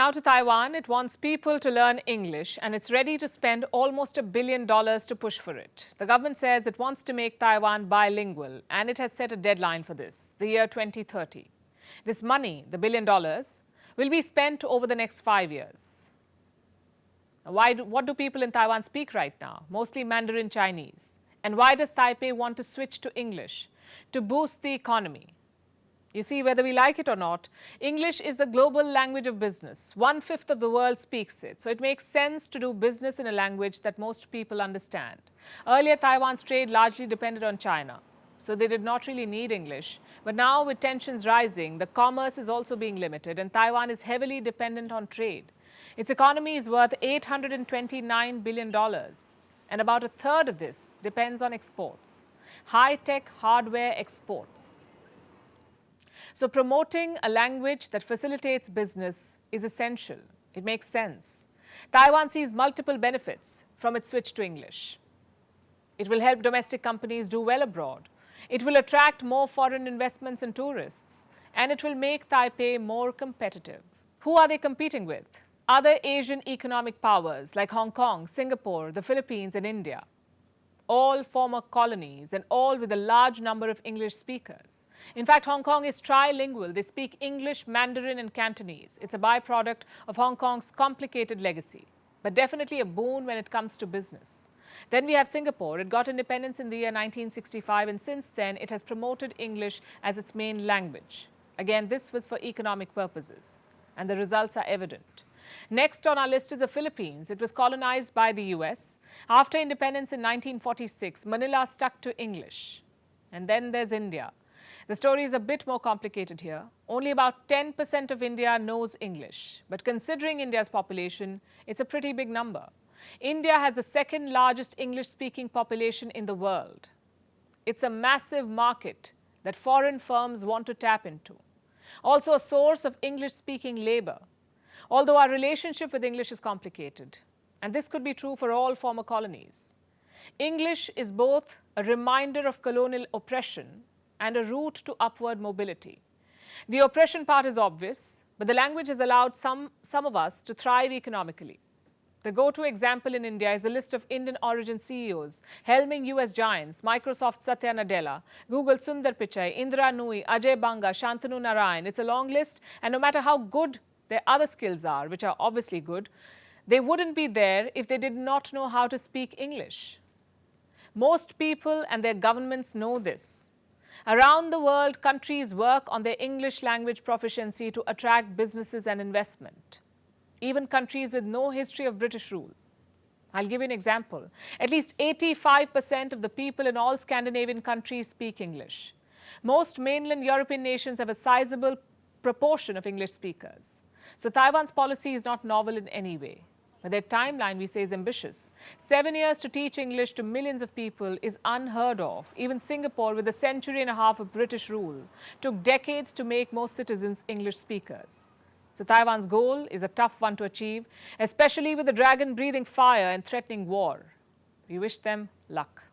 Now to Taiwan, it wants people to learn English and it's ready to spend almost $1 billion to push for it. The government says it wants to make Taiwan bilingual and it has set a deadline for this, the year 2030. This money, the $1 billion, will be spent over the next 5 years. What do people in Taiwan speak right now? Mostly Mandarin Chinese. And why does Taipei want to switch to English? To boost the economy. You see, whether we like it or not, English is the global language of business. 1/5 of the world speaks it, so it makes sense to do business in a language that most people understand. Earlier, Taiwan's trade largely depended on China, so they did not really need English. But now, with tensions rising, the commerce is also being limited, and Taiwan is heavily dependent on trade. Its economy is worth $829 billion, and about a third of this depends on exports, high-tech hardware exports. So promoting a language that facilitates business is essential. It makes sense. Taiwan sees multiple benefits from its switch to English. It will help domestic companies do well abroad. It will attract more foreign investments and tourists. And it will make Taipei more competitive. Who are they competing with? Other Asian economic powers like Hong Kong, Singapore, the Philippines and India. All former colonies and all with a large number of English speakers. In fact, Hong Kong is trilingual. They speak English, Mandarin and Cantonese. It's a byproduct of Hong Kong's complicated legacy, but definitely a boon when it comes to business. Then we have Singapore. It got independence in the year 1965 and since then it has promoted English as its main language. Again, this was for economic purposes and the results are evident. Next on our list is the Philippines. It was colonized by the US. After independence in 1946, Manila stuck to English. And then there's India. The story is a bit more complicated here. Only about 10% of India knows English. But considering India's population, it's a pretty big number. India has the second largest English-speaking population in the world. It's a massive market that foreign firms want to tap into. Also a source of English-speaking labor. Although our relationship with English is complicated, and this could be true for all former colonies. English is both a reminder of colonial oppression and a route to upward mobility. The oppression part is obvious, but the language has allowed some of us to thrive economically. The go-to example in India is a list of Indian origin CEOs, helming US giants, Microsoft Satya Nadella, Google Sundar Pichai, Indra Nooyi, Ajay Banga, Shantanu Narayan. It's a long list, and no matter how good their other skills are, which are obviously good, they wouldn't be there if they did not know how to speak English. Most people and their governments know this. Around the world, countries work on their English language proficiency to attract businesses and investment. Even countries with no history of British rule. I'll give you an example. At least 85% of the people in all Scandinavian countries speak English. Most mainland European nations have a sizable proportion of English speakers. So Taiwan's policy is not novel in any way. But their timeline, we say, is ambitious. 7 years to teach English to millions of people is unheard of. Even Singapore, with a century and a half of British rule, took decades to make most citizens English speakers. So Taiwan's goal is a tough one to achieve, especially with the dragon breathing fire and threatening war. We wish them luck.